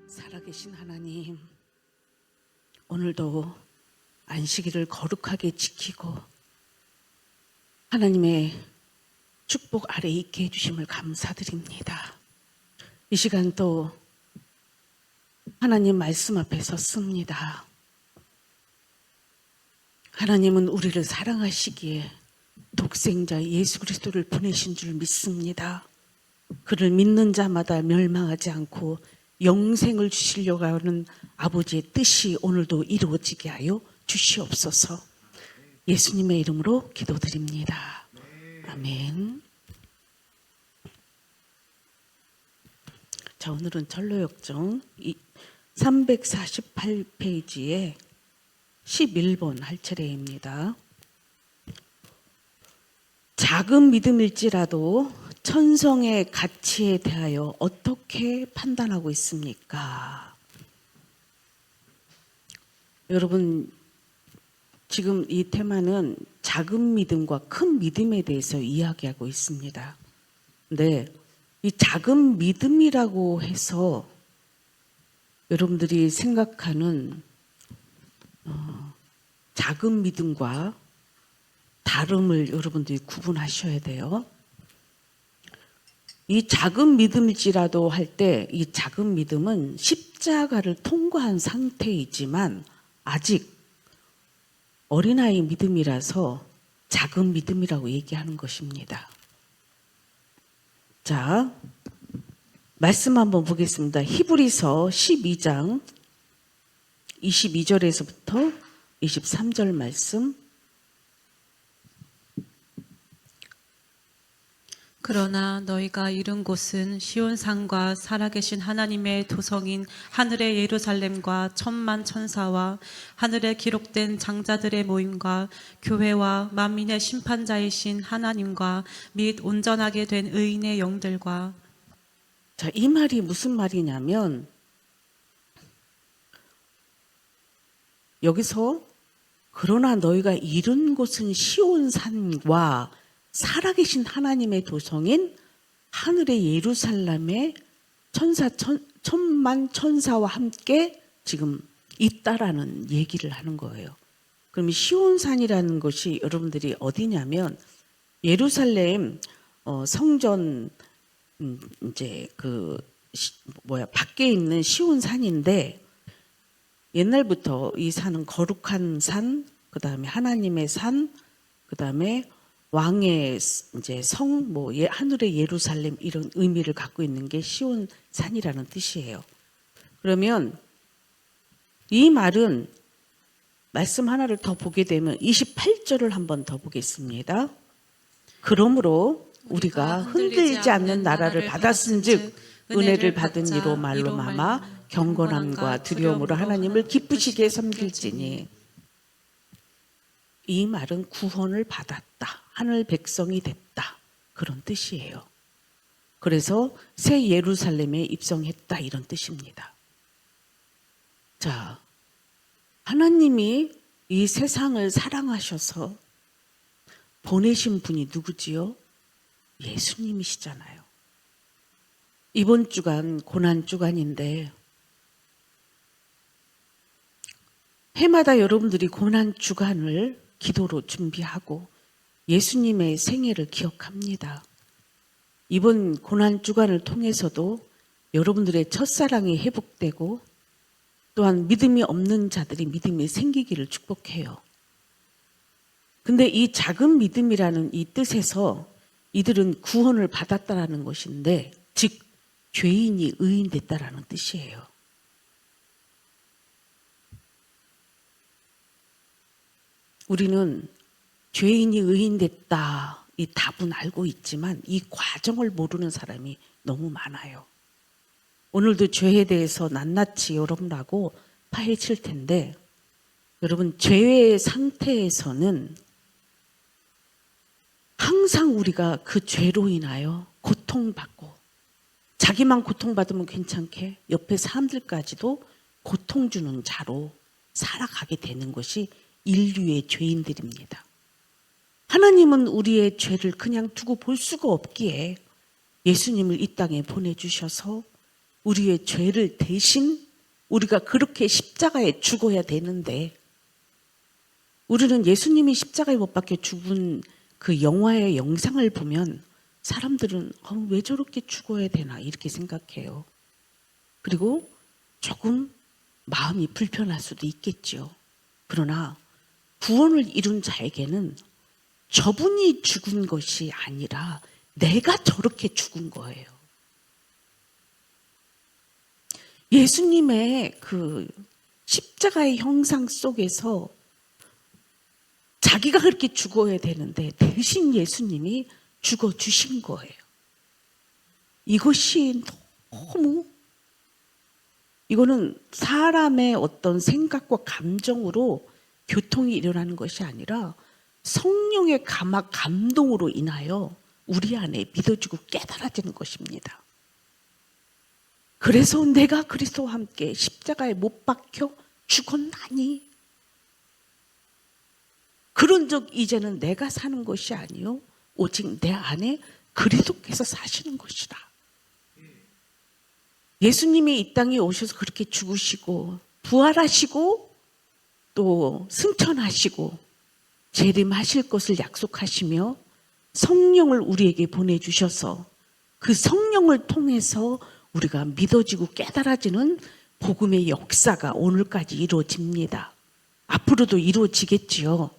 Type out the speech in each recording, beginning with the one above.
살아계신 하나님, 오늘도 안식일을 거룩하게 지키고 하나님의 축복 아래 있게 해주심을 감사드립니다. 이 시간 또 하나님 말씀 앞에 섰습니다. 하나님은 우리를 사랑하시기에 독생자 예수 그리스도를 보내신 줄 믿습니다. 그를 믿는 자마다 멸망하지 않고 영생을 주시려고 하는 아버지의 뜻이 오늘도 이루어지게 하여 주시옵소서. 예수님의 이름으로 기도드립니다. 아멘. 자, 오늘은 전로역정 348페이지에 11번 할 차례입니다. 작은 믿음일지라도 천성의 가치에 대하여 어떻게 판단하고 있습니까? 여러분, 지금 이 테마는 작은 믿음과 큰 믿음에 대해서 이야기하고 있습니다. 근데 이 작은 믿음이라고 해서 여러분들이 생각하는 작은 믿음과 다름을 여러분들이 구분하셔야 돼요. 이 작은 믿음일지라도 할 때 이 작은 믿음은 십자가를 통과한 상태이지만 아직 어린아이 믿음이라서 작은 믿음이라고 얘기하는 것입니다. 자, 말씀 한번 보겠습니다. 히브리서 12장 22절에서부터 23절 말씀. 그러나 너희가 이른 곳은 시온산과 살아계신 하나님의 도성인 하늘의 예루살렘과 천만 천사와 하늘에 기록된 장자들의 모임과 교회와 만민의 심판자이신 하나님과 및 온전하게 된 의인의 영들과. 자, 이 말이 무슨 말이냐면 여기서 그러나 너희가 이른 곳은 시온산과 살아계신 하나님의 도성인 하늘의 예루살렘의 천만 천사와 함께 지금 있다라는 얘기를 하는 거예요. 그럼 시온산이라는 것이 여러분들이 어디냐면 예루살렘 성전 이제 밖에 있는 시온산인데 옛날부터 이 산은 거룩한 산, 그 다음에 하나님의 산, 그 다음에 왕의 이제 성, 하늘의 예루살렘 이런 의미를 갖고 있는 게 시온산이라는 뜻이에요. 그러면 이 말은 말씀 하나를 더 보게 되면 28절을 한번 더 보겠습니다. 그러므로 우리가 흔들리지 않는 나라를 받았은즉 은혜를 받은 이로 말로 마마 경건함과 두려움으로 하나님을 기쁘시게 섬길지니. 이 말은 구원을 받았다, 하늘 백성이 됐다, 그런 뜻이에요. 그래서 새 예루살렘에 입성했다, 이런 뜻입니다. 자, 하나님이 이 세상을 사랑하셔서 보내신 분이 누구지요? 예수님이시잖아요. 이번 주간 고난 주간인데 해마다 여러분들이 고난 주간을 기도로 준비하고 예수님의 생애를 기억합니다. 이번 고난 주간을 통해서도 여러분들의 첫사랑이 회복되고 또한 믿음이 없는 자들이 믿음이 생기기를 축복해요. 근데 이 작은 믿음이라는 이 뜻에서 이들은 구원을 받았다라는 것인데, 즉 죄인이 의인됐다라는 뜻이에요. 우리는 죄인이 의인됐다, 이 답은 알고 있지만 이 과정을 모르는 사람이 너무 많아요. 오늘도 죄에 대해서 낱낱이 여러분하고 파헤칠 텐데, 여러분, 죄의 상태에서는 항상 우리가 그 죄로 인하여 고통받고, 자기만 고통받으면 괜찮게 옆에 사람들까지도 고통 주는 자로 살아가게 되는 것이 인류의 죄인들입니다. 하나님은 우리의 죄를 그냥 두고 볼 수가 없기에 예수님을 이 땅에 보내주셔서 우리의 죄를 대신 우리가 그렇게 십자가에 죽어야 되는데, 우리는 예수님이 십자가에 못 박혀 죽은 그 영화의 영상을 보면 사람들은 왜 저렇게 죽어야 되나 이렇게 생각해요. 그리고 조금 마음이 불편할 수도 있겠죠. 그러나 구원을 이룬 자에게는 저분이 죽은 것이 아니라 내가 저렇게 죽은 거예요. 예수님의 그 십자가의 형상 속에서 자기가 그렇게 죽어야 되는데 대신 예수님이 죽어주신 거예요. 이것이 너무, 이거는 사람의 어떤 생각과 감정으로 교통이 일어나는 것이 아니라 성령의 감동으로 인하여 우리 안에 믿어지고 깨달아지는 것입니다. 그래서 내가 그리스도와 함께 십자가에 못 박혀 죽었나니, 그런 적 이제는 내가 사는 것이 아니요 오직 내 안에 그리스도께서 사시는 것이다. 예수님이 이 땅에 오셔서 그렇게 죽으시고 부활하시고 또 승천하시고 재림하실 것을 약속하시며 성령을 우리에게 보내주셔서 그 성령을 통해서 우리가 믿어지고 깨달아지는 복음의 역사가 오늘까지 이루어집니다. 앞으로도 이루어지겠지요.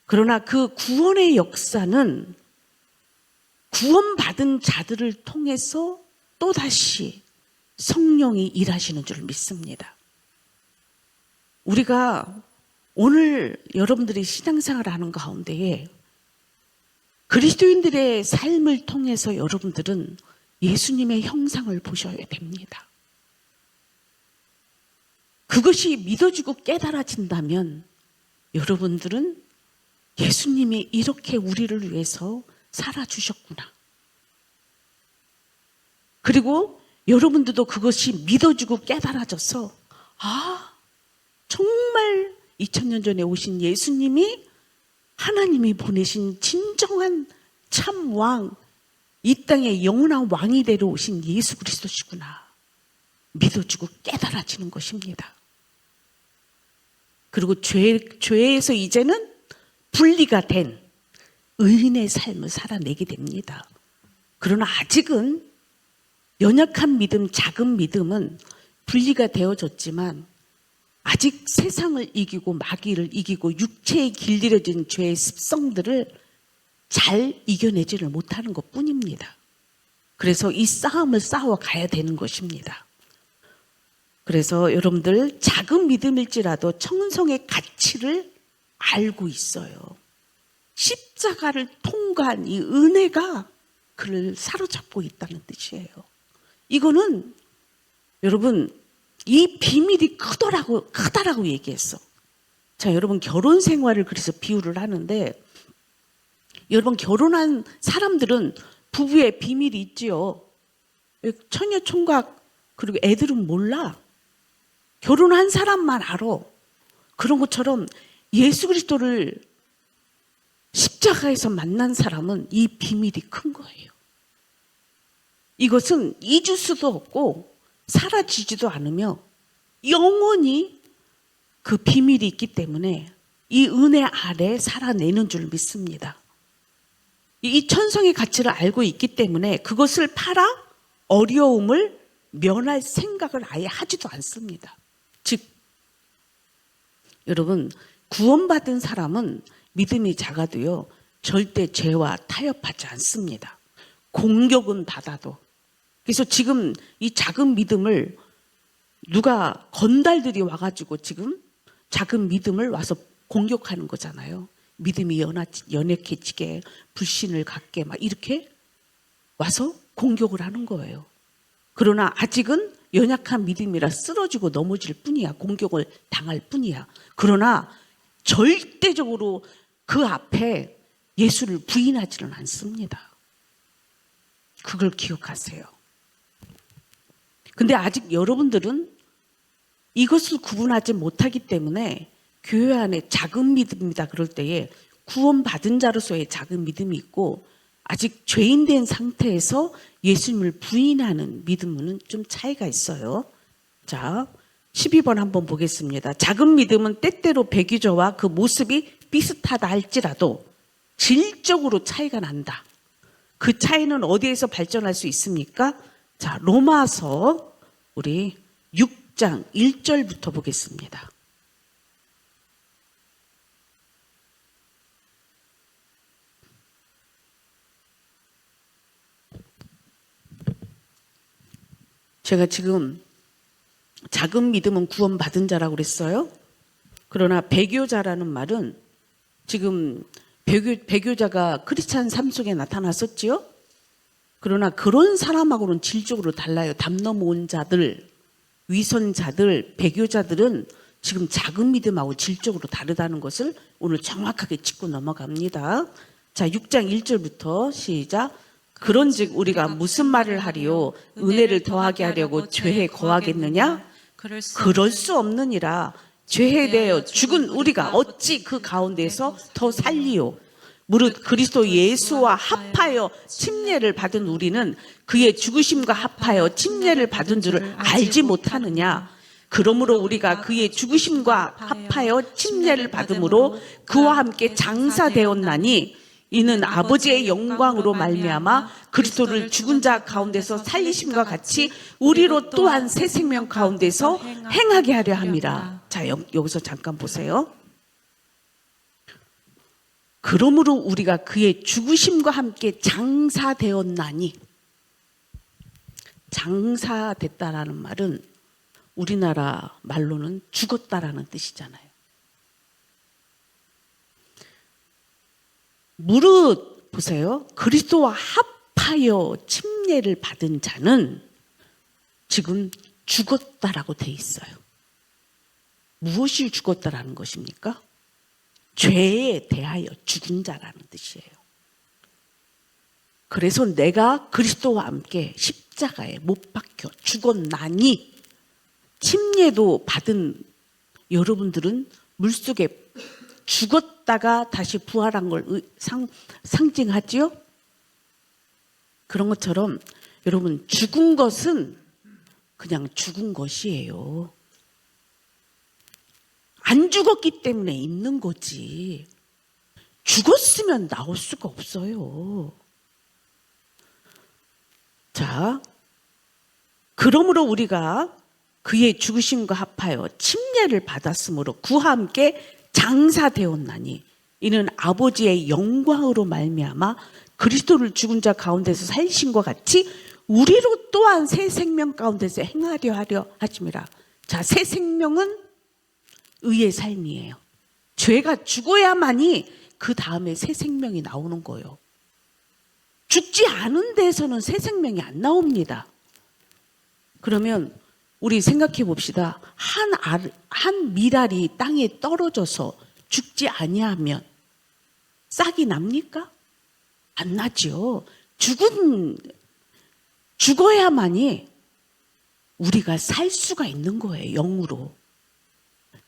그러나 그 구원의 역사는 구원받은 자들을 통해서 또다시 성령이 일하시는 줄 믿습니다. 우리가 오늘 여러분들이 신앙생활을 하는 가운데에 그리스도인들의 삶을 통해서 여러분들은 예수님의 형상을 보셔야 됩니다. 그것이 믿어지고 깨달아진다면 여러분들은 예수님이 이렇게 우리를 위해서 살아주셨구나. 그리고 여러분들도 그것이 믿어지고 깨달아져서 정말 2000년 전에 오신 예수님이 하나님이 보내신 진정한 참 왕, 이 땅의 영원한 왕이 되러 오신 예수 그리스도시구나. 믿어지고 깨달아지는 것입니다. 그리고 죄에서 이제는 분리가 된 의인의 삶을 살아내게 됩니다. 그러나 아직은 연약한 믿음, 작은 믿음은 분리가 되어졌지만 아직 세상을 이기고 마귀를 이기고 육체에 길들여진 죄의 습성들을 잘 이겨내지를 못하는 것뿐입니다. 그래서 이 싸움을 싸워가야 되는 것입니다. 그래서 여러분들 작은 믿음일지라도 청성의 가치를 알고 있어요. 십자가를 통과한 이 은혜가 그를 사로잡고 있다는 뜻이에요. 이거는 여러분 이 비밀이 크다라고 얘기했어. 자, 여러분 결혼 생활을 그래서 비유를 하는데, 여러분 결혼한 사람들은 부부의 비밀이 있지요. 처녀 총각 그리고 애들은 몰라. 결혼한 사람만 알아. 그런 것처럼 예수 그리스도를 십자가에서 만난 사람은 이 비밀이 큰 거예요. 이것은 잊을 수도 없고 사라지지도 않으며 영원히 그 비밀이 있기 때문에 이 은혜 아래 살아내는 줄 믿습니다. 이 천성의 가치를 알고 있기 때문에 그것을 팔아 어려움을 면할 생각을 아예 하지도 않습니다. 즉, 여러분 구원받은 사람은 믿음이 작아도요 절대 죄와 타협하지 않습니다. 공격은 받아도. 그래서 지금 이 작은 믿음을 누가 건달들이 와가지고 지금 작은 믿음을 와서 공격하는 거잖아요. 믿음이 연약해지게 불신을 갖게 막 이렇게 와서 공격을 하는 거예요. 그러나 아직은 연약한 믿음이라 쓰러지고 넘어질 뿐이야. 공격을 당할 뿐이야. 그러나 절대적으로 그 앞에 예수를 부인하지는 않습니다. 그걸 기억하세요. 근데 아직 여러분들은 이것을 구분하지 못하기 때문에 교회 안에 작은 믿음이다 그럴 때에 구원받은 자로서의 작은 믿음이 있고 아직 죄인 된 상태에서 예수님을 부인하는 믿음은 좀 차이가 있어요. 자, 12번 한번 보겠습니다. 작은 믿음은 때때로 배교자와 그 모습이 비슷하다 할지라도 질적으로 차이가 난다. 그 차이는 어디에서 발전할 수 있습니까? 자, 로마서 우리 6장 1절부터 보겠습니다. 제가 지금 작은 믿음은 구원받은 자라고 그랬어요. 그러나 배교자라는 말은 지금 배교자가 크리스찬 삶 속에 나타났었지요. 그러나 그런 사람하고는 질적으로 달라요. 담 넘어온 자들, 위선자들, 배교자들은 지금 작은 믿음하고 질적으로 다르다는 것을 오늘 정확하게 짚고 넘어갑니다. 자, 6장 1절부터 시작. 그런즉 우리가 무슨 말을 하리요? 은혜를 더하게 하려고 죄에 거하겠느냐? 그럴 수 없느니라. 죄에 대하여 죽은 우리가 어찌 그 가운데서 더 살리요? 무릇 그리스도 예수와 합하여 침례를 받은 우리는 그의 죽으심과 합하여 침례를 받은 줄을 알지 못하느냐? 그러므로 우리가 그의 죽으심과 합하여 침례를 받음으로 그와 함께 장사되었나니 이는 아버지의 영광으로 말미암아 그리스도를 죽은 자 가운데서 살리심과 같이 우리로 또한 새 생명 가운데서 행하게 하려 함이라. 자, 여기서 잠깐 보세요. 그러므로 우리가 그의 죽으심과 함께 장사되었나니, 장사됐다라는 말은 우리나라 말로는 죽었다라는 뜻이잖아요. 무릇 보세요. 그리스도와 합하여 침례를 받은 자는 지금 죽었다라고 돼 있어요. 무엇이 죽었다라는 것입니까? 죄에 대하여 죽은 자라는 뜻이에요. 그래서 내가 그리스도와 함께 십자가에 못 박혀 죽었나니, 침례도 받은 여러분들은 물속에 죽었다가 다시 부활한 걸 상징하지요? 그런 것처럼 여러분, 죽은 것은 그냥 죽은 것이에요. 안 죽었기 때문에 있는 거지. 죽었으면 나올 수가 없어요. 자, 그러므로 우리가 그의 죽으심과 합하여 침례를 받았으므로 그와 함께 장사되었나니 이는 아버지의 영광으로 말미암아 그리스도를 죽은 자 가운데서 살리심과 같이 우리로 또한 새 생명 가운데서 행하려 하려 하심이라. 자, 새 생명은 의의 삶이에요. 죄가 죽어야만이 그 다음에 새 생명이 나오는 거예요. 죽지 않은 데서는 새 생명이 안 나옵니다. 그러면 우리 생각해 봅시다. 한 밀알이 땅에 떨어져서 죽지 아니하면 싹이 납니까? 안 나죠. 죽어야만이 우리가 살 수가 있는 거예요. 영으로.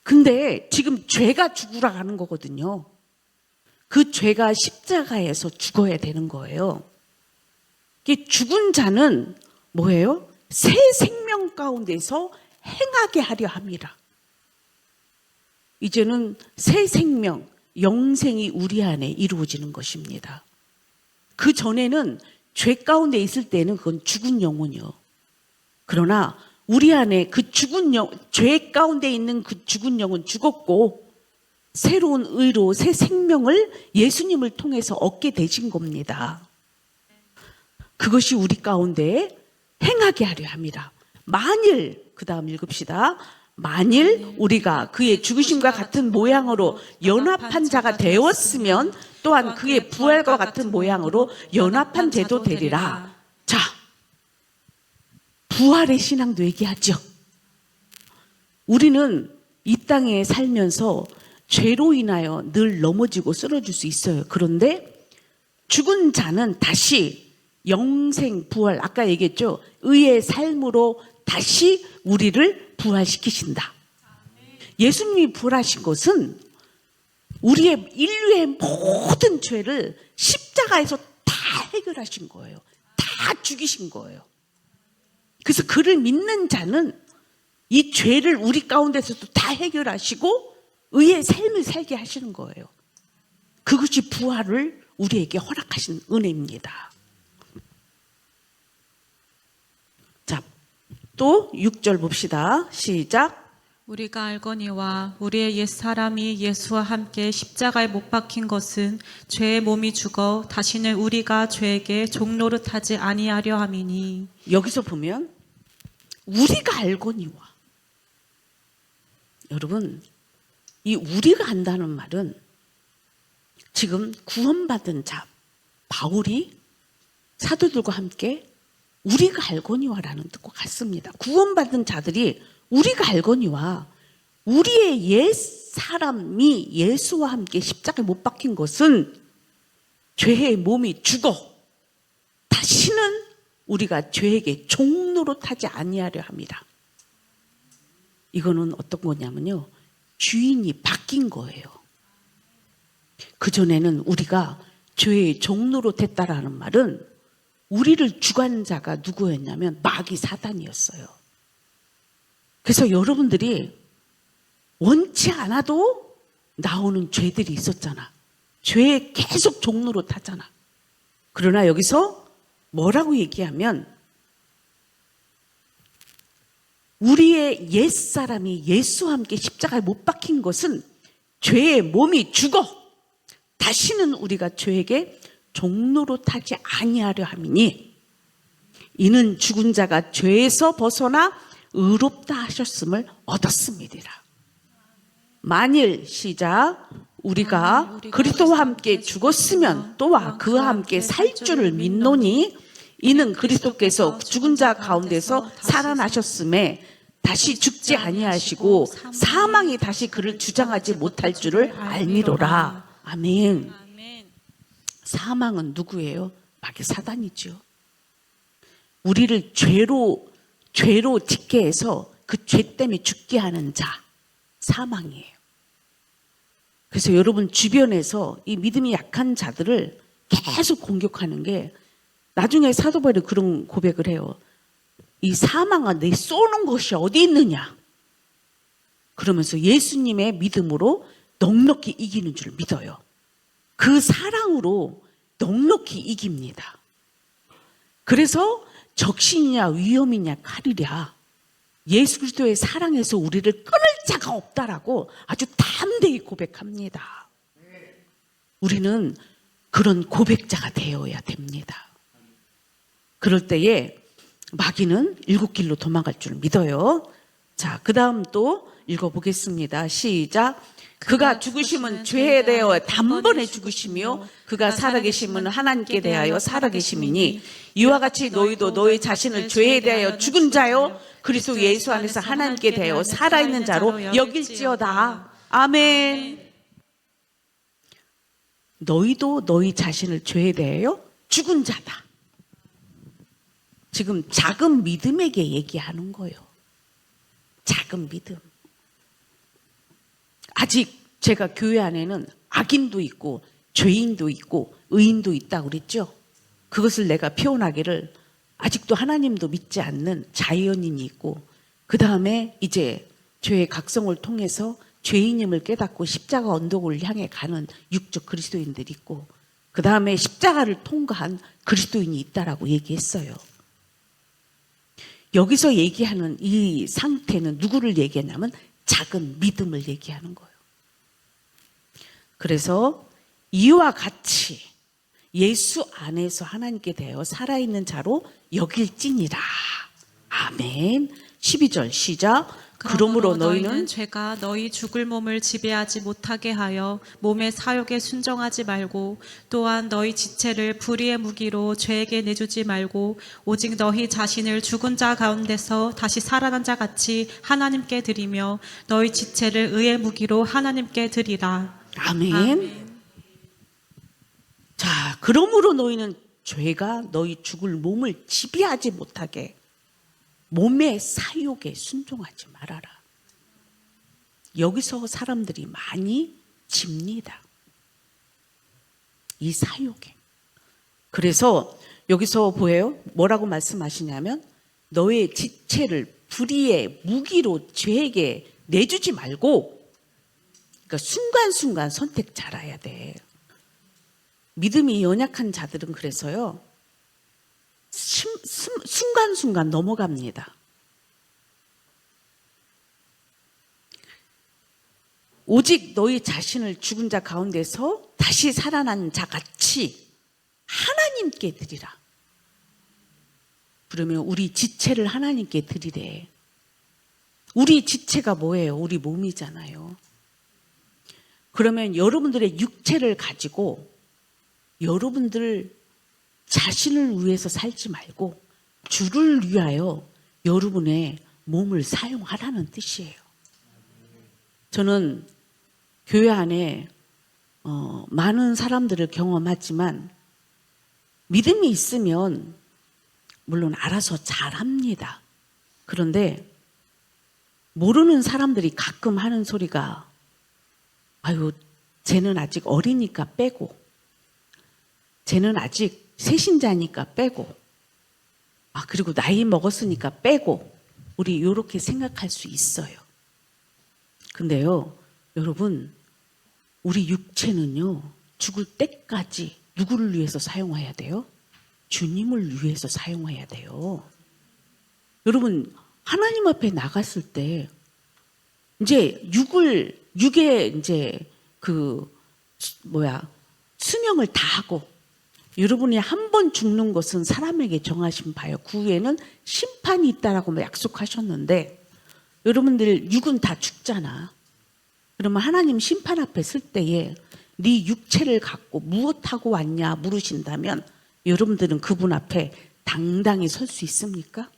근데 지금 죄가 죽으러 가는 거거든요. 그 죄가 십자가에서 죽어야 되는 거예요. 죽은 자는 뭐예요? 새 생명 가운데서 행하게 하려 함이라. 이제는 새 생명, 영생이 우리 안에 이루어지는 것입니다. 그 전에는 죄 가운데 있을 때는 그건 죽은 영혼이요. 그러나 우리 안에 그 죽은 죄 가운데 있는 그 죽은 영은 죽었고 새로운 의로 새 생명을 예수님을 통해서 얻게 되신 겁니다. 그것이 우리 가운데 행하게 하려 함이라. 만일, 그 다음 읽읍시다. 만일 우리가 그의 죽으심과 같은 모양으로 연합한 자가 되었으면 또한 그의 부활과 같은 모양으로 연합한 자도 되리라. 자, 부활의 신앙도 얘기하죠. 우리는 이 땅에 살면서 죄로 인하여 늘 넘어지고 쓰러질 수 있어요. 그런데 죽은 자는 다시 영생, 부활, 아까 얘기했죠. 의의 삶으로 다시 우리를 부활시키신다. 예수님이 부활하신 것은 우리의 인류의 모든 죄를 십자가에서 다 해결하신 거예요. 다 죽이신 거예요. 그래서 그를 믿는 자는 이 죄를 우리 가운데서도 다 해결하시고 의의 삶을 살게 하시는 거예요. 그것이 부활을 우리에게 허락하신 은혜입니다. 자, 또 6절 봅시다. 시작. 우리가 알거니와 우리의 옛사람이 예수와 함께 십자가에 못 박힌 것은 죄의 몸이 죽어 다시는 우리가 죄에게 종노릇하지 아니하려 함이니. 여기서 보면 우리가 알거니와, 여러분, 이 우리가 안다는 말은 지금 구원받은 자 바울이 사도들과 함께 우리가 알거니와라는 뜻과 같습니다. 구원받은 자들이 우리가 알거니와 우리의 옛 사람이 예수와 함께 십자가에 못 박힌 것은 죄의 몸이 죽어 다시는 우리가 죄에게 종노릇하지 아니하려 합니다. 이거는 어떤 거냐면요, 주인이 바뀐 거예요. 그전에는 우리가 죄의 종노릇했다라는 말은 우리를 주관 자가 누구였냐면 마귀 사단이었어요. 그래서 여러분들이 원치 않아도 나오는 죄들이 있었잖아. 죄에 계속 종노릇하잖아. 그러나 여기서 뭐라고 얘기하면 우리의 옛사람이 예수와 함께 십자가에 못 박힌 것은 죄의 몸이 죽어 다시는 우리가 죄에게 종노릇하지 아니하려 함이니 이는 죽은 자가 죄에서 벗어나 의롭다 하셨음을 얻었음이니라. 만일 시작 우리가 그리스도와 함께 죽었으면 또한 그와 함께 살 줄을 믿노니 이는 그리스도께서 죽은 자 가운데서 살아나셨음에 다시 죽지 아니하시고 사망이 다시 그를 주장하지 못할 줄을 알미로라. 아멘. 사망은 누구예요? 마귀 사단이죠. 우리를 죄로 짓게 해서 그 죄 때문에 죽게 하는 자, 사망이에요. 그래서 여러분 주변에서 이 믿음이 약한 자들을 계속 공격하는 게, 나중에 사도 바울이 그런 고백을 해요. 이 사망아, 내 쏘는 것이 어디 있느냐? 그러면서 예수님의 믿음으로 넉넉히 이기는 줄 믿어요. 그 사랑으로 넉넉히 이깁니다. 그래서 적신이냐 위험이냐 칼이랴 예수 그리스도의 사랑에서 우리를 끊을 자가 없다라고 아주 담대히 고백합니다. 우리는 그런 고백자가 되어야 됩니다. 그럴 때에 마귀는 일곱 길로 도망갈 줄 믿어요. 자, 그 다음 또 읽어보겠습니다. 시작. 그가 죽으심은 죄에 대하여 단번에 죽으시며 그가 살아계심은 하나님께 대하여 살아계심이니 이와 같이 너희도 너희 자신을 죄에 대하여 죽은 자요 그리스도 예수 안에서 하나님께 대하여 살아있는 자로 여길지어다. 아멘. 너희도 너희 자신을 죄에 대하여 죽은 자다. 지금 작은 믿음에게 얘기하는 거예요. 작은 믿음. 아직 제가 교회 안에는 악인도 있고 죄인도 있고 의인도 있다고 그랬죠. 그것을 내가 표현하기를 아직도 하나님도 믿지 않는 자연인이 있고, 그 다음에 이제 죄의 각성을 통해서 죄인임을 깨닫고 십자가 언덕을 향해 가는 육적 그리스도인들이 있고, 그 다음에 십자가를 통과한 그리스도인이 있다라고 얘기했어요. 여기서 얘기하는 이 상태는 누구를 얘기하냐면 작은 믿음을 얘기하는 거예요. 그래서 이와 같이 예수 안에서 하나님께 대하여 살아있는 자로 여길지니라. 아멘. 12절 시작. 그러므로 너희는 죄가 너희 죽을 몸을 지배하지 못하게 하여 몸의 사욕에 순종하지 말고, 또한 너희 지체를 불의의 무기로 죄에게 내주지 말고 오직 너희 자신을 죽은 자 가운데서 다시 살아난 자 같이 하나님께 드리며 너희 지체를 의의 무기로 하나님께 드리라. 아멘. 아멘. 자, 그러므로 너희는 죄가 너희 죽을 몸을 지배하지 못하게 몸의 사욕에 순종하지 말아라. 여기서 사람들이 많이 집니다. 이 사욕에. 그래서 여기서 보여요? 뭐라고 말씀하시냐면 너의 지체를 불의의 무기로 죄에게 내주지 말고, 그러니까 순간순간 선택 잘해야 돼. 믿음이 연약한 자들은 그래서요, 순간순간 넘어갑니다. 오직 너희 자신을 죽은 자 가운데서 다시 살아난 자 같이 하나님께 드리라. 그러면 우리 지체를 하나님께 드리래. 우리 지체가 뭐예요? 우리 몸이잖아요. 그러면 여러분들의 육체를 가지고 여러분들 자신을 위해서 살지 말고 주를 위하여 여러분의 몸을 사용하라는 뜻이에요. 저는 교회 안에 많은 사람들을 경험하지만 믿음이 있으면 물론 알아서 잘합니다. 그런데 모르는 사람들이 가끔 하는 소리가 아유, 쟤는 아직 어리니까 빼고, 쟤는 아직 새신자니까 빼고, 그리고 나이 먹었으니까 빼고, 우리 이렇게 생각할 수 있어요. 근데요, 여러분, 우리 육체는요, 죽을 때까지 누구를 위해서 사용해야 돼요? 주님을 위해서 사용해야 돼요. 여러분, 하나님 앞에 나갔을 때, 이제 육의 이제 수명을 다 하고, 여러분이 한 번 죽는 것은 사람에게 정하신 바요. 그 후에는 심판이 있다라고 약속하셨는데, 여러분들 육은 다 죽잖아. 그러면 하나님 심판 앞에 설 때에 네 육체를 갖고 무엇하고 왔냐 물으신다면 여러분들은 그분 앞에 당당히 설 수 있습니까?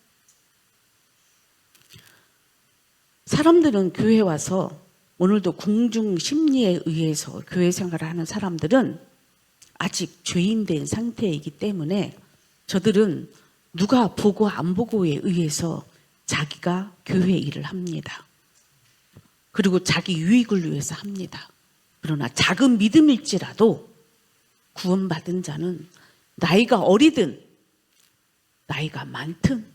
사람들은 교회에 와서 오늘도 궁중 심리에 의해서 교회 생활을 하는 사람들은 아직 죄인된 상태이기 때문에 저들은 누가 보고 안 보고에 의해서 자기가 교회 일을 합니다. 그리고 자기 유익을 위해서 합니다. 그러나 작은 믿음일지라도 구원받은 자는 나이가 어리든 나이가 많든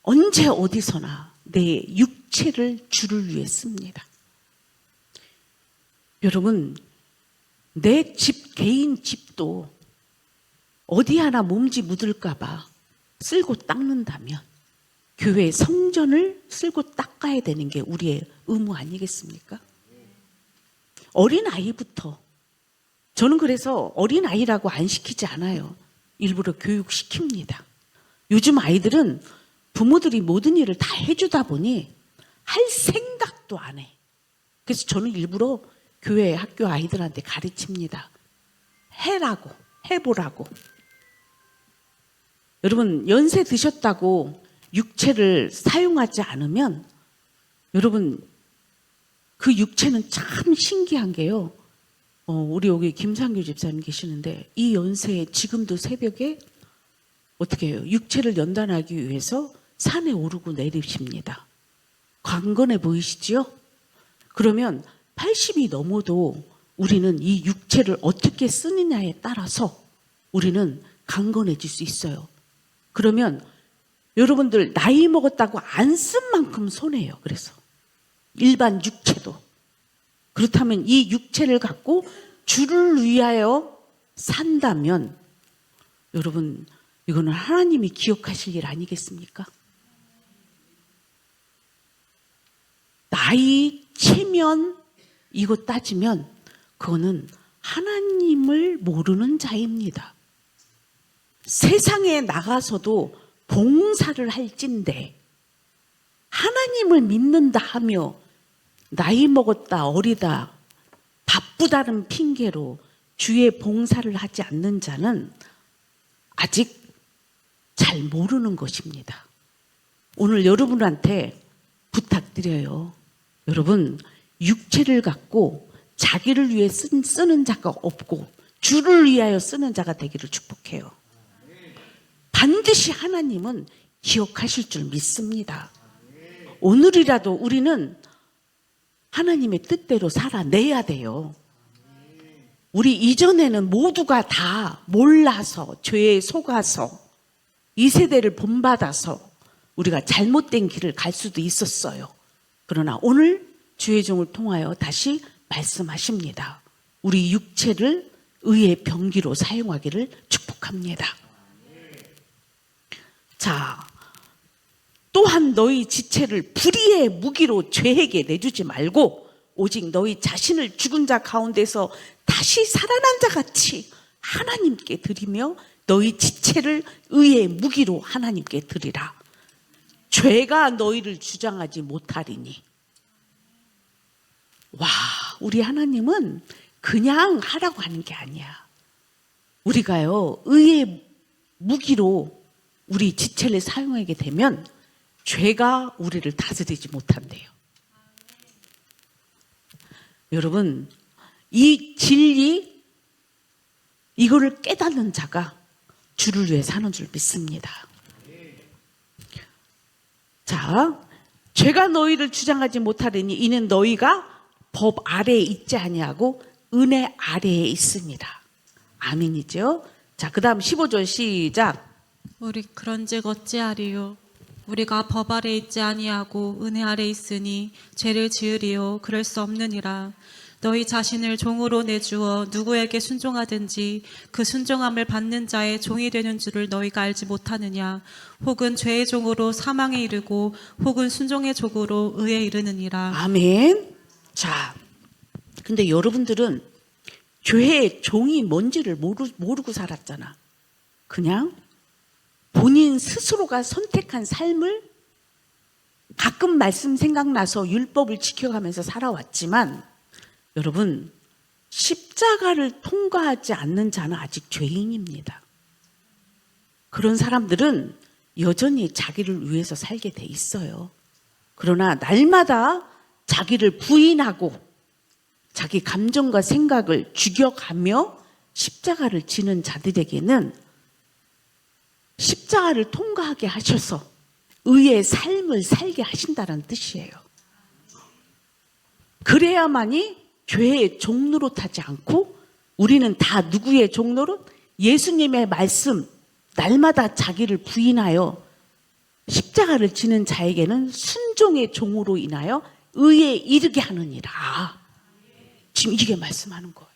언제 어디서나 내 육체를 주를 위해 씁니다. 여러분, 내 집, 개인 집도 어디 하나 몸지 묻을까 봐 쓸고 닦는다면 교회 성전을 쓸고 닦아야 되는 게 우리의 의무 아니겠습니까? 어린아이부터, 저는 그래서 어린아이라고 안 시키지 않아요. 일부러 교육시킵니다. 요즘 아이들은 부모들이 모든 일을 다 해주다 보니 할 생각도 안 해. 그래서 저는 일부러 교회 학교 아이들한테 가르칩니다. 해라고, 해보라고. 여러분, 연세 드셨다고 육체를 사용하지 않으면 여러분, 그 육체는 참 신기한 게요. 우리 여기 김상규 집사님 계시는데 이 연세에 지금도 새벽에 어떻게 해요? 육체를 연단하기 위해서 산에 오르고 내리십니다. 강건해 보이시지요? 그러면 80이 넘어도 우리는 이 육체를 어떻게 쓰느냐에 따라서 우리는 강건해질 수 있어요. 그러면 여러분들 나이 먹었다고 안 쓴 만큼 손해요. 그래서 일반 육체도. 그렇다면 이 육체를 갖고 주를 위하여 산다면 여러분, 이거는 하나님이 기억하실 일 아니겠습니까? 나이, 체면 이거 따지면 그거는 하나님을 모르는 자입니다. 세상에 나가서도 봉사를 할진데 하나님을 믿는다 하며 나이 먹었다 어리다 바쁘다는 핑계로 주의 봉사를 하지 않는 자는 아직 잘 모르는 것입니다. 오늘 여러분한테 부탁드려요. 여러분, 육체를 갖고 자기를 위해 쓰는 자가 없고 주를 위하여 쓰는 자가 되기를 축복해요. 반드시 하나님은 기억하실 줄 믿습니다. 오늘이라도 우리는 하나님의 뜻대로 살아내야 돼요. 우리 이전에는 모두가 다 몰라서 죄에 속아서 이 세대를 본받아서 우리가 잘못된 길을 갈 수도 있었어요. 그러나 오늘 주의 종을 통하여 다시 말씀하십니다. 우리 육체를 의의 병기로 사용하기를 축복합니다. 자, 또한 너희 지체를 불의의 무기로 죄에게 내주지 말고 오직 너희 자신을 죽은 자 가운데서 다시 살아난 자 같이 하나님께 드리며 너희 지체를 의의 무기로 하나님께 드리라. 죄가 너희를 주장하지 못하리니. 와, 우리 하나님은 그냥 하라고 하는 게 아니야. 우리가요, 의의 무기로 우리 지체를 사용하게 되면 죄가 우리를 다스리지 못한대요. 여러분, 이 진리, 이거를 깨닫는 자가 주를 위해 사는 줄 믿습니다. 자, 죄가 너희를 주장하지 못하리니 이는 너희가 법 아래에 있지 아니하고 은혜 아래에 있습니다. 아멘이죠? 자, 그 다음 15절 시작. 우리 그런즉 어찌하리요? 우리가 법 아래 있지 아니하고 은혜 아래 있으니 죄를 지으리요 그럴 수 없느니라. 너희 자신을 종으로 내주어 누구에게 순종하든지 그 순종함을 받는 자의 종이 되는 줄을 너희가 알지 못하느냐? 혹은 죄의 종으로 사망에 이르고 혹은 순종의 종으로 의에 이르느니라. 아멘. 자, 근데 여러분들은 죄의 종이 뭔지를 모르고 살았잖아. 그냥 본인 스스로가 선택한 삶을 가끔 말씀 생각나서 율법을 지켜가면서 살아왔지만 여러분, 십자가를 통과하지 않는 자는 아직 죄인입니다. 그런 사람들은 여전히 자기를 위해서 살게 돼 있어요. 그러나 날마다 자기를 부인하고 자기 감정과 생각을 죽여가며 십자가를 지는 자들에게는 십자가를 통과하게 하셔서 의의 삶을 살게 하신다는 뜻이에요. 그래야만이 죄의 종로로 타지 않고 우리는 다 누구의 종로로? 예수님의 말씀, 날마다 자기를 부인하여 십자가를 지는 자에게는 순종의 종으로 인하여 의에 이르게 하느니라. 지금 이게 말씀하는 거예요.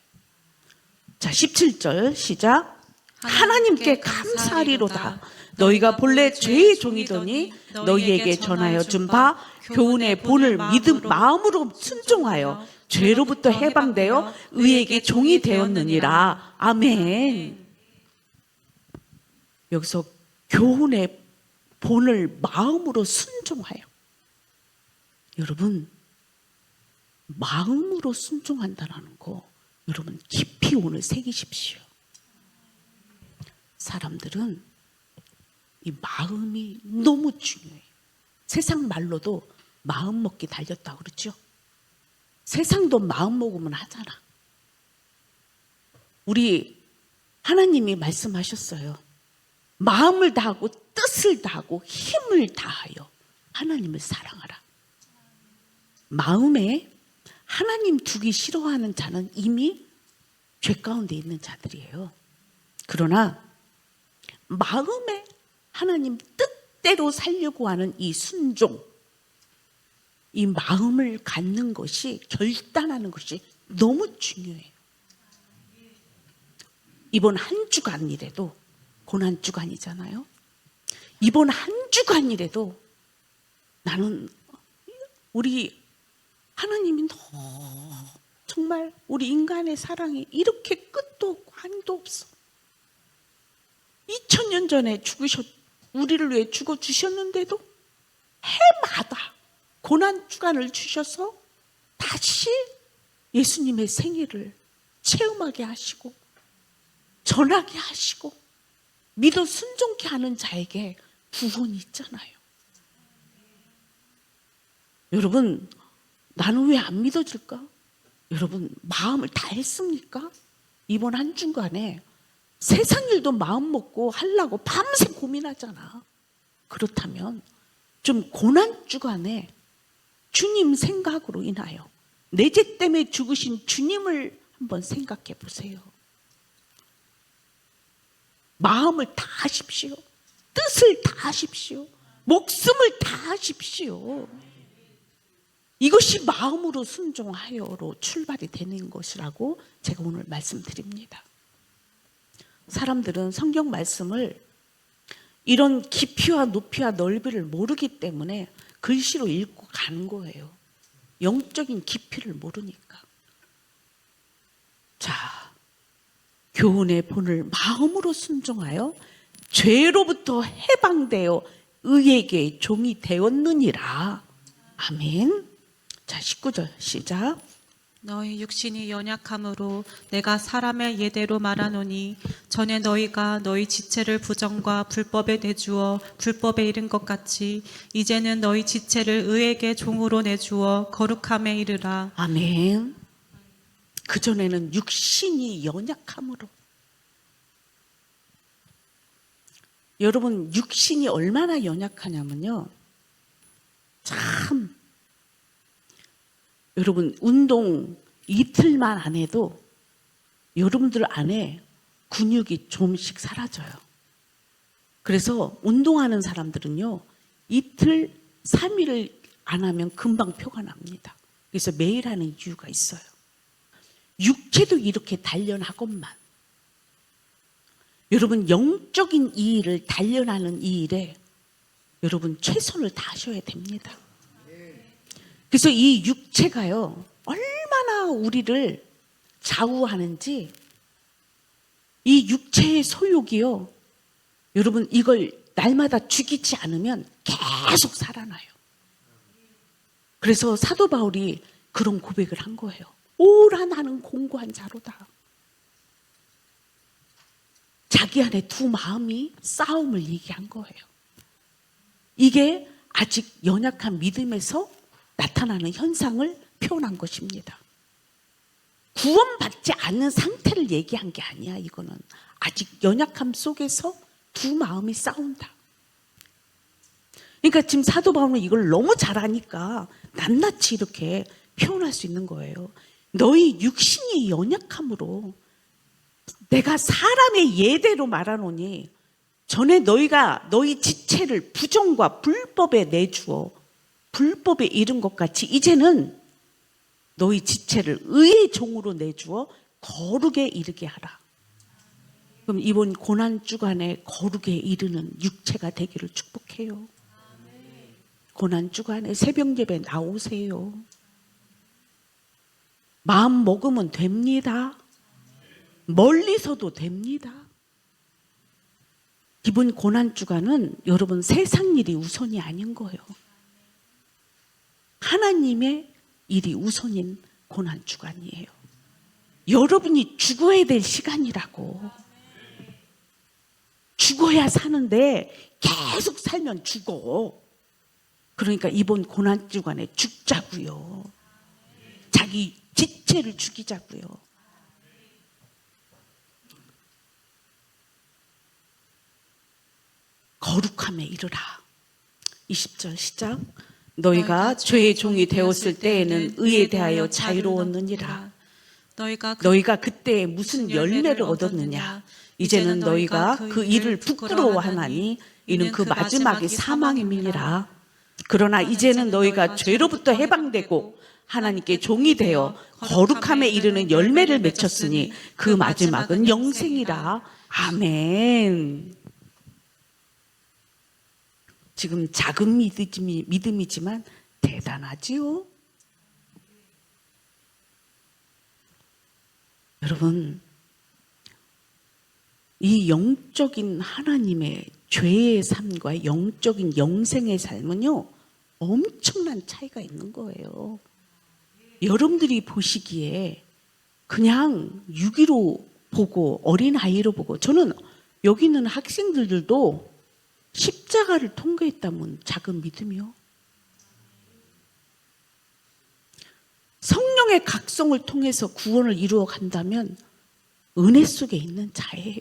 자, 17절 시작. 하나님께 감사하리로다. 너희가 본래 죄의 종이더니 너희에게 전하여 준 바 교훈의 본을 마음으로 순종하여 죄로부터 해방되어 의에게 종이 되었느니라. 아멘. 여기서 교훈의 본을 마음으로 순종하여. 여러분, 마음으로 순종한다는 거 여러분 깊이 오늘 새기십시오. 사람들은 이 마음이 너무 중요해요. 세상 말로도 마음 먹기 달렸다고 그러죠. 세상도 마음 먹으면 하잖아. 우리 하나님이 말씀하셨어요. 마음을 다하고 뜻을 다하고 힘을 다하여 하나님을 사랑하라. 마음에 하나님 두기 싫어하는 자는 이미 죄 가운데 있는 자들이에요. 그러나 마음에 하나님 뜻대로 살려고 하는 이 순종, 이 마음을 갖는 것이, 결단하는 것이 너무 중요해요. 이번 한 주간이라도, 고난 주간이잖아요. 이번 한 주간이라도 나는 우리 하나님이 정말 우리 인간의 사랑이 이렇게 끝도 없고 한도 없어. 2000년 전에 우리를 위해 죽어 주셨는데도 해마다 고난 주간을 주셔서 다시 예수님의 생일을 체험하게 하시고 전하게 하시고 믿어 순종케 하는 자에게 구원이 있잖아요. 여러분, 나는 왜 안 믿어질까? 여러분, 마음을 다 했습니까? 이번 한 주간에 세상 일도 마음 먹고 하려고 밤새 고민하잖아. 그렇다면 좀 고난 주간에 주님 생각으로 인하여 내 죄 때문에 죽으신 주님을 한번 생각해 보세요. 마음을 다하십시오. 뜻을 다하십시오. 목숨을 다하십시오. 이것이 마음으로 순종하여로 출발이 되는 것이라고 제가 오늘 말씀드립니다. 사람들은 성경 말씀을 이런 깊이와 높이와 넓이를 모르기 때문에 글씨로 읽고 가는 거예요. 영적인 깊이를 모르니까. 자, 교훈의 본을 마음으로 순종하여 죄로부터 해방되어 의에게 종이 되었느니라. 아멘. 자, 19절 시작. 너희 육신이 연약함으로 내가 사람의 예대로 말하노니 전에 너희가 너희 지체를 부정과 불법에 내주어 불법에 이른 것 같이 이제는 너희 지체를 의에게 종으로 내주어 거룩함에 이르라. 아멘. 그전에는 육신이 연약함으로. 여러분, 육신이 얼마나 연약하냐면요. 참, 여러분, 운동 이틀만 안 해도 여러분들 안에 근육이 좀씩 사라져요. 그래서 운동하는 사람들은요, 이틀, 3일을 안 하면 금방 표가 납니다. 그래서 매일 하는 이유가 있어요. 육체도 이렇게 단련하건만 여러분 영적인 이 일을 단련하는 이 일에 여러분 최선을 다하셔야 됩니다. 그래서 이 육체가요 얼마나 우리를 좌우하는지 이 육체의 소욕이요 여러분 이걸 날마다 죽이지 않으면 계속 살아나요. 그래서 사도 바울이 그런 고백을 한 거예요. 오라 나는 공고한 자로다. 자기 안에 두 마음이 싸움을 얘기한 거예요. 이게 아직 연약한 믿음에서 나타나는 현상을 표현한 것입니다. 구원받지 않는 상태를 얘기한 게 아니야. 이거는 아직 연약함 속에서 두 마음이 싸운다. 그러니까 지금 사도 바울은 이걸 너무 잘하니까 낱낱이 이렇게 표현할 수 있는 거예요. 너희 육신이 연약함으로 내가 사람의 예대로 말하노니 전에 너희가 너희 지체를 부정과 불법에 내주어 불법에 이른 것 같이 이제는 너희 지체를 의의 종으로 내주어 거룩에 이르게 하라. 그럼 이번 고난주간에 거룩에 이르는 육체가 되기를 축복해요. 고난주간에 새벽예배 나오세요. 마음 먹으면 됩니다. 멀리서도 됩니다. 이번 고난주간은 여러분 세상 일이 우선이 아닌 거예요. 하나님의 일이 우선인 고난주간이에요. 여러분이 죽어야 될 시간이라고. 죽어야 사는데 계속 살면 죽어. 그러니까 이번 고난주간에 죽자고요. 자기 지체를 죽이자고요. 거룩함에 이르라. 20절 시작. 너희가 죄의 종이 되었을 때에는 의에 대하여 자유로웠느니라. 너희가 그때 무슨 열매를 얻었느냐. 이제는 너희가 그 일을 부끄러워하나니 이는 그 마지막이 사망임이니라. 그러나 이제는 너희가 죄로부터 해방되고 하나님께 종이 되어 거룩함에 이르는 열매를 맺혔으니 그 마지막은 영생이라. 아멘. 지금 작은 믿음이지만 대단하지요. 여러분, 이 영적인 하나님의 죄의 삶과 영적인 영생의 삶은요 엄청난 차이가 있는 거예요. 여러분들이 보시기에 그냥 유기로 보고 어린아이로 보고, 저는 여기 있는 학생들도 십자가를 통과했다면 작은 믿음이요. 성령의 각성을 통해서 구원을 이루어 간다면 은혜 속에 있는 자예요.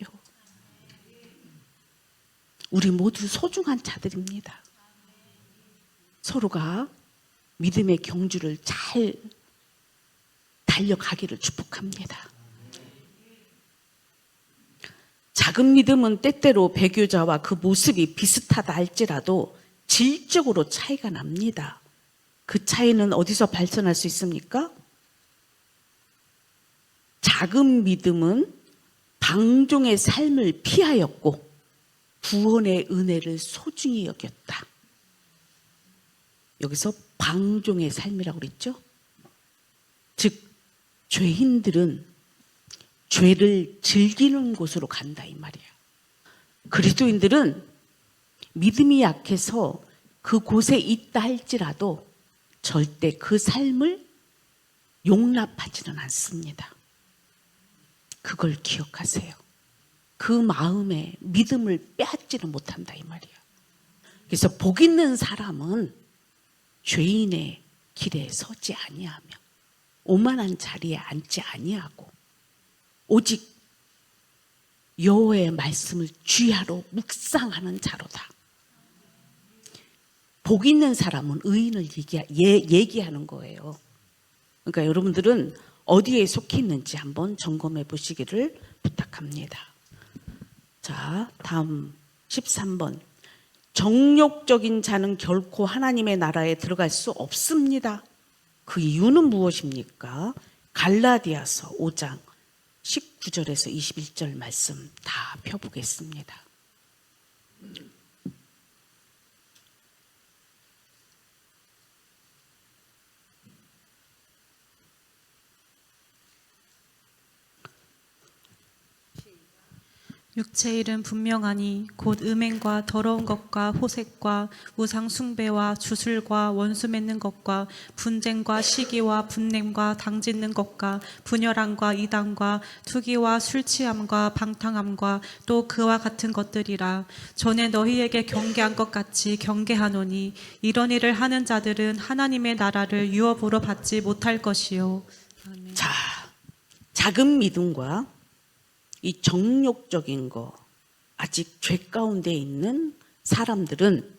우리 모두 소중한 자들입니다. 서로가 믿음의 경주를 잘 달려가기를 축복합니다. 작은 믿음은 때때로 배교자와 그 모습이 비슷하다 할지라도 질적으로 차이가 납니다. 그 차이는 어디서 발견할 수 있습니까? 작은 믿음은 방종의 삶을 피하였고 구원의 은혜를 소중히 여겼다. 여기서 방종의 삶이라고 그랬죠? 즉 죄인들은 죄를 즐기는 곳으로 간다 이 말이야. 그리스도인들은 믿음이 약해서 그곳에 있다 할지라도 절대 그 삶을 용납하지는 않습니다. 그걸 기억하세요. 그 마음에 믿음을 빼앗지는 못한다 이 말이야. 그래서 복 있는 사람은 죄인의 길에 서지 아니하며 오만한 자리에 앉지 아니하고 오직 여호와의 말씀을 주야로 묵상하는 자로다. 복 있는 사람은 의인을 얘기하는 거예요. 그러니까 여러분들은 어디에 속해 있는지 한번 점검해 보시기를 부탁합니다. 자, 다음 13번. 정욕적인 자는 결코 하나님의 나라에 들어갈 수 없습니다. 그 이유는 무엇입니까? 갈라디아서 5장 19절에서 21절 말씀 다 펴보겠습니다. 육체의 일은 분명하니 곧 음행과 더러운 것과 호색과 우상 숭배와 주술과 원수 맺는 것과 분쟁과 시기와 분냄과 당짓는 것과 분열함과 이단과 투기와 술취함과 방탕함과 또 그와 같은 것들이라. 전에 너희에게 경계한 것 같이 경계하노니 이런 일을 하는 자들은 하나님의 나라를 유업으로 받지 못할 것이요. 아멘. 자, 작은 믿음과 이 정욕적인 거, 아직 죄 가운데 있는 사람들은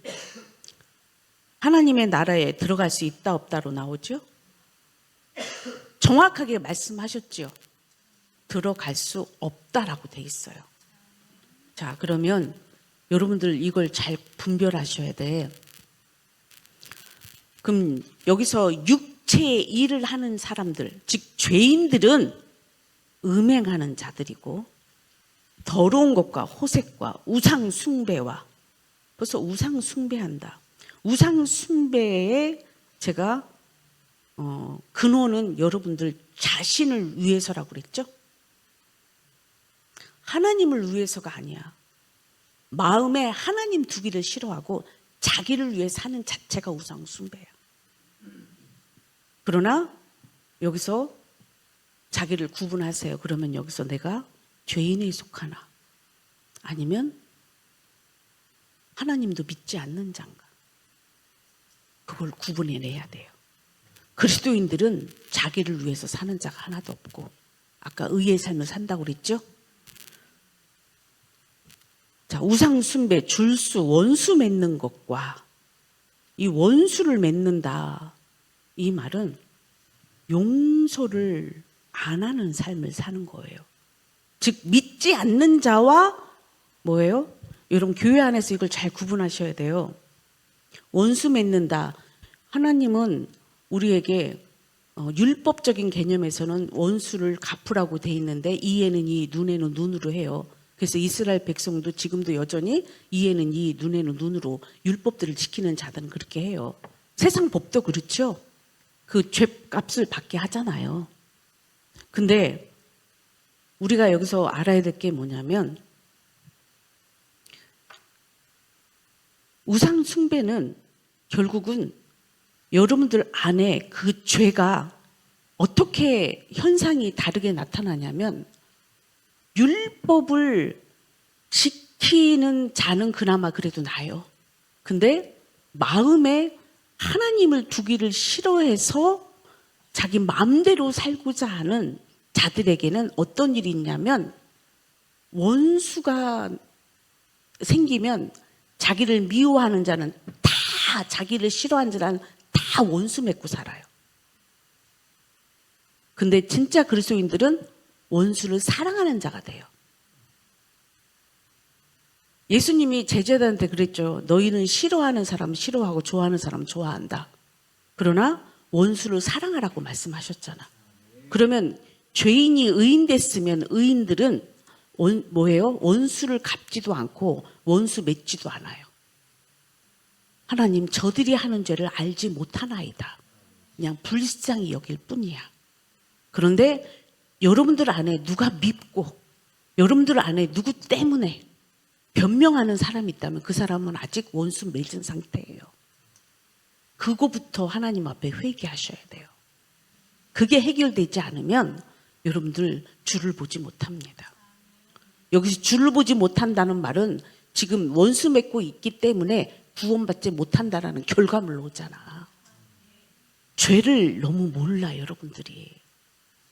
하나님의 나라에 들어갈 수 있다 없다로 나오죠? 정확하게 말씀하셨죠? 들어갈 수 없다라고 돼 있어요. 자, 그러면 여러분들 이걸 잘 분별하셔야 돼. 그럼 여기서 육체의 일을 하는 사람들, 즉 죄인들은 음행하는 자들이고 더러운 것과 호색과 우상 숭배와, 벌써 우상 숭배한다. 우상 숭배의 제가 근원은 여러분들 자신을 위해서라고 그랬죠? 하나님을 위해서가 아니야. 마음에 하나님 두기를 싫어하고 자기를 위해 사는 자체가 우상 숭배야. 그러나 여기서 자기를 구분하세요. 그러면 여기서 내가 죄인에 속하나 아니면 하나님도 믿지 않는 자인가? 그걸 구분해내야 돼요. 그리스도인들은 자기를 위해서 사는 자가 하나도 없고 아까 의의 삶을 산다고 그랬죠? 자, 우상 숭배, 줄수, 원수 맺는 것과 이 원수를 맺는다. 이 말은 용서를 안 하는 삶을 사는 거예요. 즉 믿지 않는 자와 뭐예요? 여러분 교회 안에서 이걸 잘 구분하셔야 돼요. 원수 맺는다. 하나님은 우리에게 율법적인 개념에서는 원수를 갚으라고 돼 있는데 이에는 이, 눈에는 눈으로 해요. 그래서 이스라엘 백성도 지금도 여전히 이에는 이, 눈에는 눈으로 율법들을 지키는 자들은 그렇게 해요. 세상 법도 그렇죠. 그 죄값을 받게 하잖아요. 근데 우리가 여기서 알아야 될 게 뭐냐면 우상 숭배는 결국은 여러분들 안에 그 죄가 어떻게 현상이 다르게 나타나냐면 율법을 지키는 자는 그나마 그래도 나아요. 근데 마음에 하나님을 두기를 싫어해서 자기 마음대로 살고자 하는 자들에게는 어떤 일이 있냐면 원수가 생기면 자기를 미워하는 자는 다 자기를 싫어하는 자는 다 원수 맺고 살아요. 근데 진짜 그리스도인들은 원수를 사랑하는 자가 돼요. 예수님이 제자들한테 그랬죠. 너희는 싫어하는 사람 싫어하고 좋아하는 사람 좋아한다. 그러나 원수를 사랑하라고 말씀하셨잖아. 그러면 죄인이 의인 됐으면 의인들은 뭐예요? 원수를 갚지도 않고 원수 맺지도 않아요. 하나님, 저들이 하는 죄를 알지 못하나이다. 그냥 불쌍히 여길 뿐이야. 그런데 여러분들 안에 누가 밉고 여러분들 안에 누구 때문에 변명하는 사람이 있다면 그 사람은 아직 원수 맺은 상태예요. 그거부터 하나님 앞에 회개하셔야 돼요. 그게 해결되지 않으면 여러분들 주를 보지 못합니다. 여기서 주를 보지 못한다는 말은 지금 원수 맺고 있기 때문에 구원받지 못한다라는 결과물로 오잖아. 죄를 너무 몰라 여러분들이.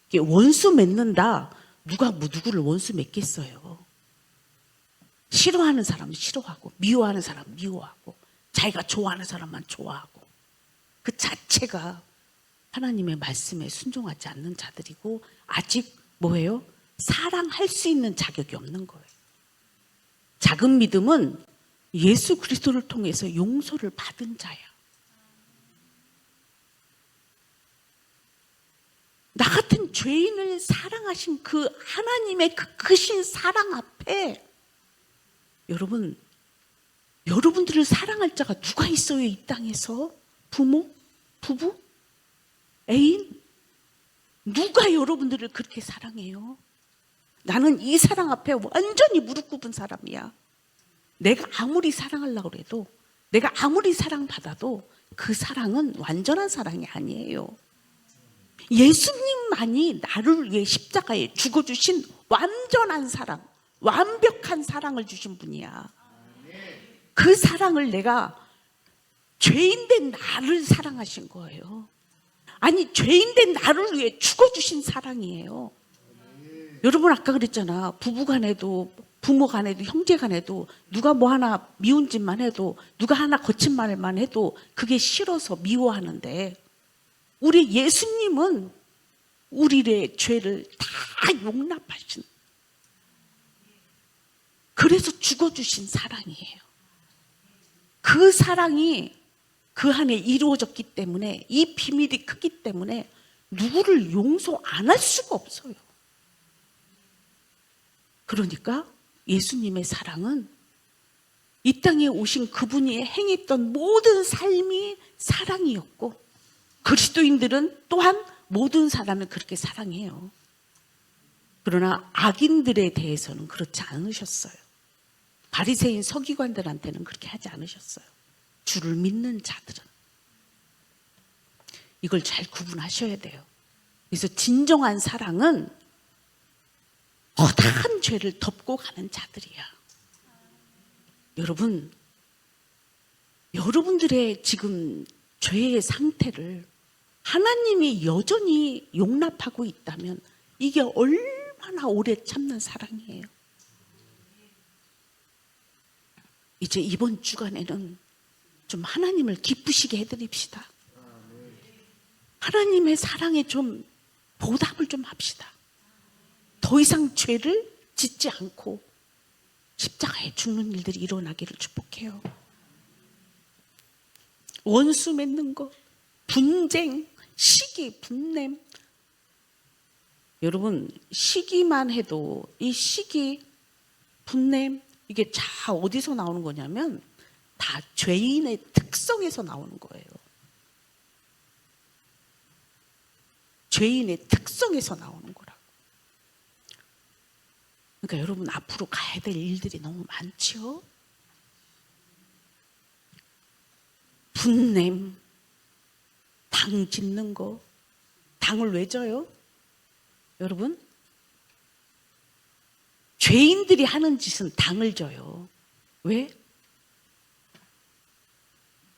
이게 원수 맺는다. 누가 누구를 원수 맺겠어요. 싫어하는 사람은 싫어하고 미워하는 사람은 미워하고 자기가 좋아하는 사람만 좋아하고 그 자체가 하나님의 말씀에 순종하지 않는 자들이고 아직 뭐예요? 사랑할 수 있는 자격이 없는 거예요. 작은 믿음은 예수 그리스도를 통해서 용서를 받은 자야. 나 같은 죄인을 사랑하신 그 하나님의 그 크신 사랑 앞에 여러분, 여러분들을 사랑할 자가 누가 있어요? 이 땅에서? 부모? 부부? 애인? 누가 여러분들을 그렇게 사랑해요? 나는 이 사랑 앞에 완전히 무릎 꿇은 사람이야. 내가 아무리 사랑하려고 해도 내가 아무리 사랑받아도 그 사랑은 완전한 사랑이 아니에요. 예수님만이 나를 위해 십자가에 죽어주신 완전한 사랑, 완벽한 사랑을 주신 분이야. 그 사랑을 내가 죄인된 나를 사랑하신 거예요. 아니, 죄인된 나를 위해 죽어주신 사랑이에요. 여러분 아까 그랬잖아. 부부간에도 부모간에도 형제간에도 누가 뭐 하나 미운 짓만 해도 누가 하나 거친 말만 해도 그게 싫어서 미워하는데 우리 예수님은 우리의 죄를 다 용납하신, 그래서 죽어주신 사랑이에요. 그 사랑이 그 안에 이루어졌기 때문에, 이 비밀이 크기 때문에 누구를 용서 안 할 수가 없어요. 그러니까 예수님의 사랑은 이 땅에 오신 그분이 행했던 모든 삶이 사랑이었고, 그리스도인들은 또한 모든 사람을 그렇게 사랑해요. 그러나 악인들에 대해서는 그렇지 않으셨어요. 바리새인 서기관들한테는 그렇게 하지 않으셨어요. 주를 믿는 자들은. 이걸 잘 구분하셔야 돼요. 그래서 진정한 사랑은 허다한 죄를 덮고 가는 자들이야. 여러분, 여러분들의 지금 죄의 상태를 하나님이 여전히 용납하고 있다면 이게 얼마나 오래 참는 사랑이에요. 이제 이번 주간에는 좀 하나님을 기쁘시게 해드립시다. 하나님의 사랑에 좀 보답을 좀 합시다. 더 이상 죄를 짓지 않고 십자가에 죽는 일들이 일어나기를 축복해요. 원수 맺는 것, 분쟁, 시기, 분냄. 여러분, 시기만 해도 이 시기, 분냄, 이게 다 어디서 나오는 거냐면 다 죄인의 특성에서 나오는 거예요. 죄인의 특성에서 나오는 거라고. 그러니까 여러분 앞으로 가야 될 일들이 너무 많죠. 분냄, 당 짓는 거. 당을 왜 져요? 여러분, 죄인들이 하는 짓은 당을 져요. 왜?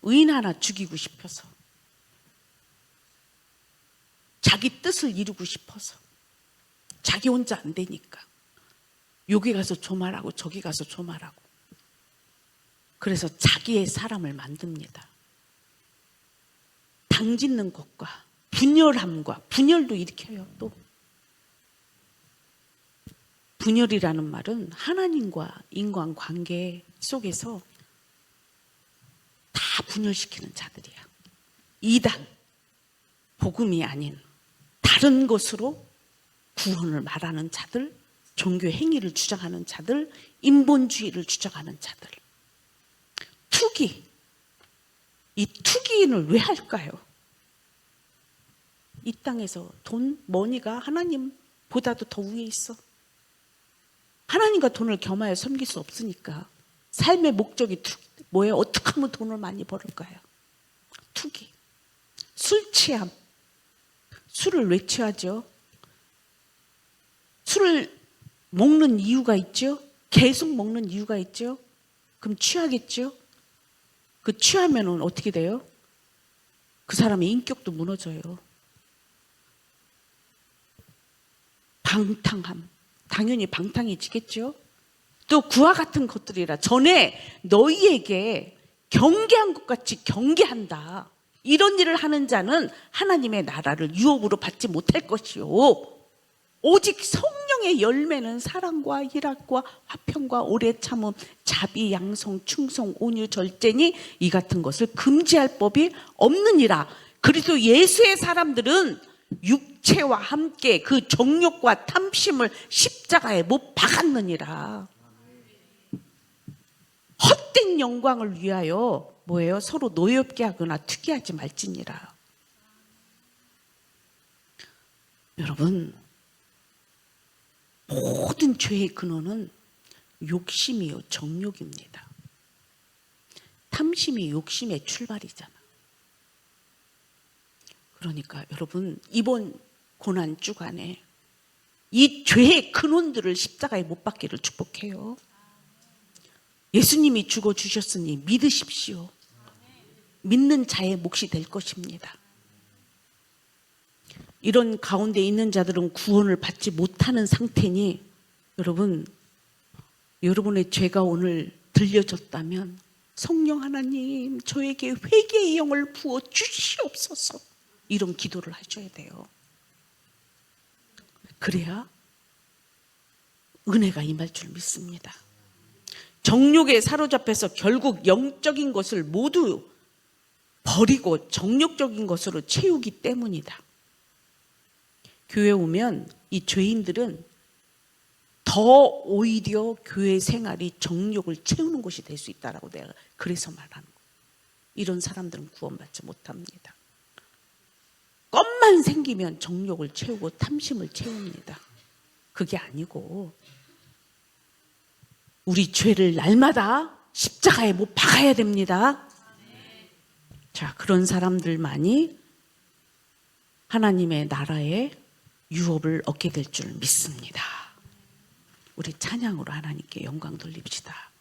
의인 하나 죽이고 싶어서, 자기 뜻을 이루고 싶어서, 자기 혼자 안 되니까 여기 가서 조말하고 저기 가서 조말하고, 그래서 자기의 사람을 만듭니다. 당짓는 것과 분열함과 분열도 일으켜요. 또 분열이라는 말은 하나님과 인간 관계 속에서 다 분열시키는 자들이야. 이단, 복음이 아닌 다른 것으로 구원을 말하는 자들, 종교 행위를 주장하는 자들, 인본주의를 주장하는 자들. 투기. 이 투기인을 왜 할까요? 이 땅에서 돈, 머니가 하나님보다도 더 위에 있어. 하나님과 돈을 겸하여 섬길 수 없으니까 삶의 목적이 뭐예요? 어떻게 하면 돈을 많이 벌을까요? 투기. 술 취함. 술을 왜 취하죠? 술을 먹는 이유가 있죠? 계속 먹는 이유가 있죠? 그럼 취하겠죠? 그 취하면은 어떻게 돼요? 그 사람의 인격도 무너져요. 방탕함. 당연히 방탕해지겠죠? 또 그와 같은 것들이라 전에 너희에게 경계한 것 같이 경계한다. 이런 일을 하는 자는 하나님의 나라를 유업으로 받지 못할 것이요. 오직 성령의 열매는 사랑과 희락과 화평과 오래 참음, 자비, 양성, 충성, 온유, 절제니 이 같은 것을 금지할 법이 없느니라. 그래서 예수의 사람들은 육체와 함께 그 정욕과 탐심을 십자가에 못 박았느니라. 헛된 영광을 위하여 뭐예요? 서로 노엽게 하거나 투기하지 말지니라. 여러분, 모든 죄의 근원은 욕심이요, 정욕입니다. 탐심이 욕심의 출발이잖아. 그러니까 여러분, 이번 고난 주간에 이 죄의 근원들을 십자가에 못 박기를 축복해요. 예수님이 죽어주셨으니 믿으십시오. 믿는 자의 몫이 될 것입니다. 이런 가운데 있는 자들은 구원을 받지 못하는 상태니 여러분, 여러분의 죄가 오늘 들려졌다면 성령 하나님, 저에게 회개의 영을 부어 주시옵소서, 이런 기도를 하셔야 돼요. 그래야 은혜가 임할 줄 믿습니다. 정욕에 사로잡혀서 결국 영적인 것을 모두 버리고 정욕적인 것으로 채우기 때문이다. 교회 오면 이 죄인들은 더 오히려 교회 생활이 정욕을 채우는 곳이 될 수 있다라고 내가 그래서 말하는 거예요. 이런 사람들은 구원받지 못합니다. 껌만 생기면 정욕을 채우고 탐심을 채웁니다. 그게 아니고 우리 죄를 날마다 십자가에 못 박아야 됩니다. 자, 그런 사람들만이 하나님의 나라의 유업을 얻게 될 줄 믿습니다. 우리 찬양으로 하나님께 영광 돌립시다.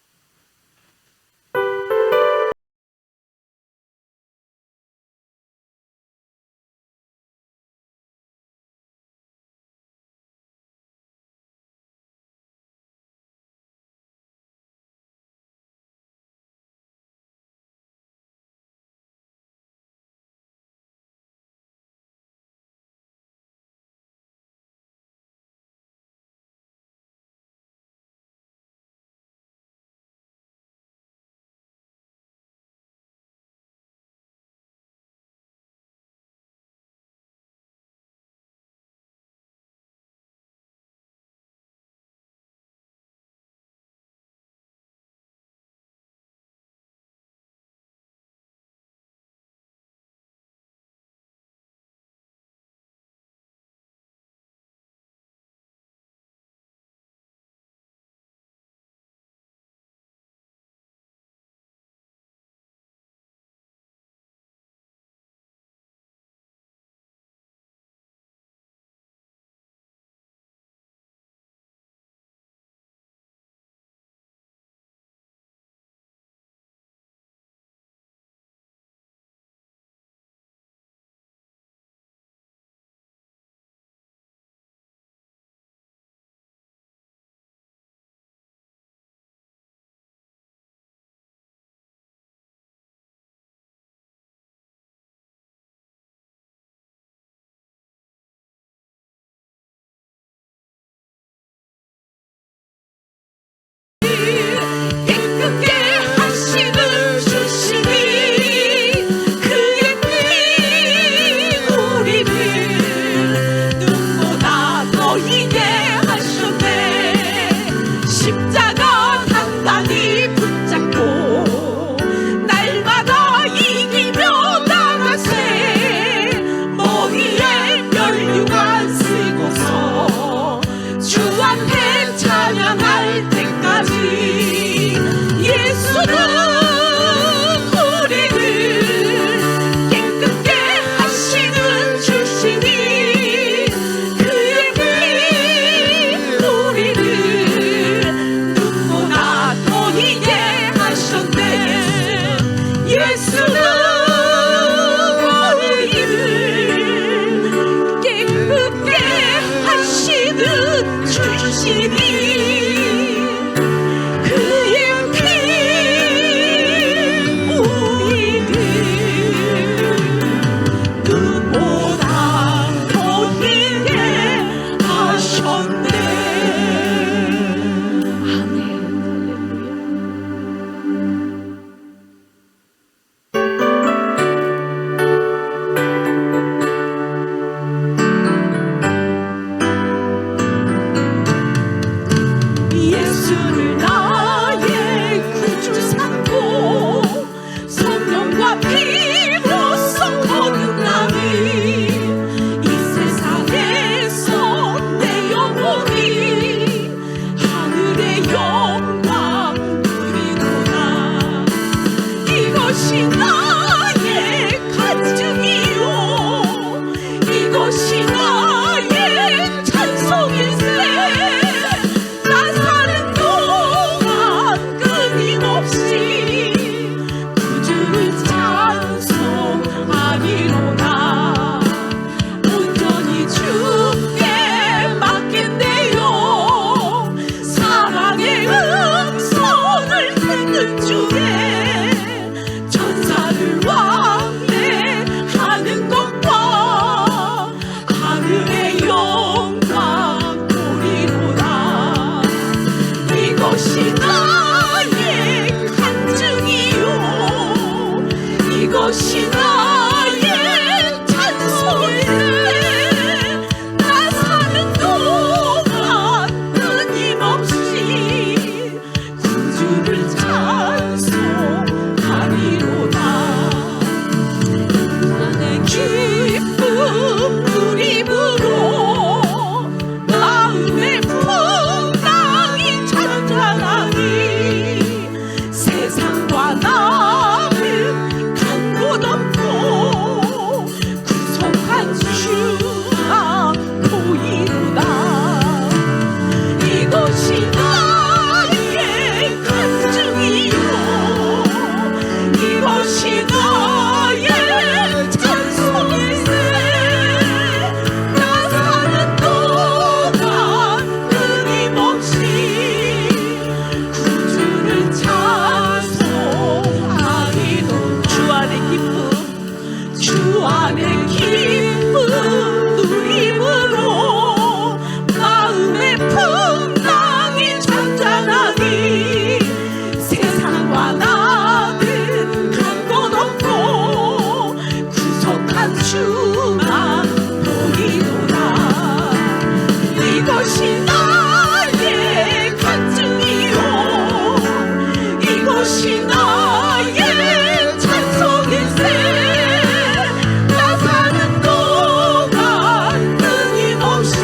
주가 보이도다. 이것이 나의 간증이요, 이것이 나의 찬송일세. 나 사는 동안 끊임없이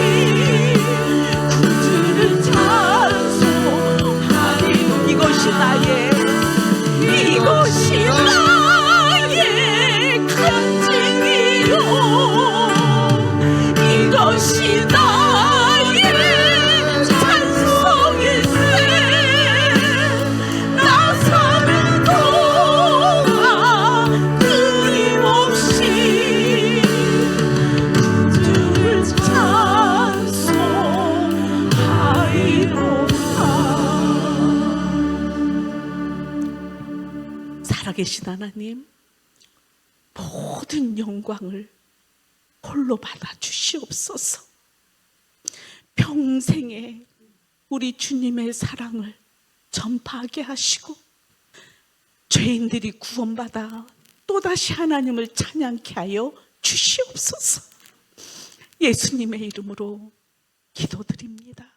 구주를 찬송하리로. 이것이 나의 간증이요, 이것이 나의 찬송일세. 나 사는 동안 끊임없이 주를 찬송하리로다. 살아계신 하나님, 모든 영광을 홀로 받아 주시옵소서. 평생에 우리 주님의 사랑을 전파하게 하시고 죄인들이 구원받아 또다시 하나님을 찬양케 하여 주시옵소서. 예수님의 이름으로 기도드립니다.